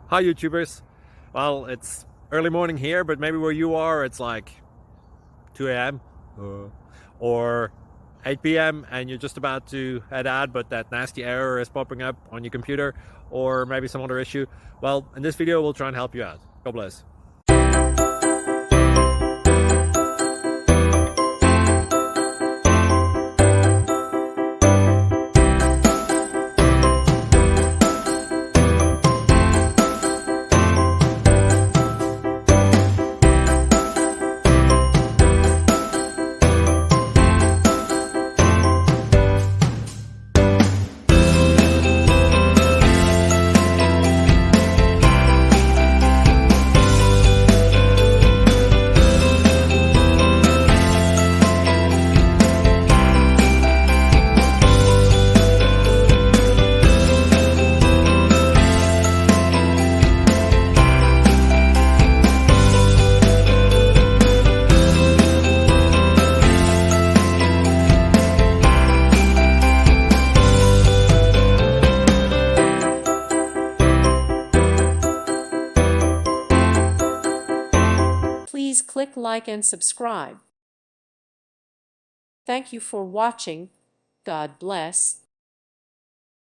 Hi YouTubers. Well, it's early morning here, but maybe where you are it's like 2 a.m. or 8 p.m. and you're just about to head out, but that nasty error is popping up on your computer, or maybe some other issue. Well, in this video we'll try and help you out. God bless. Please click like and subscribe. Thank you for watching. God bless.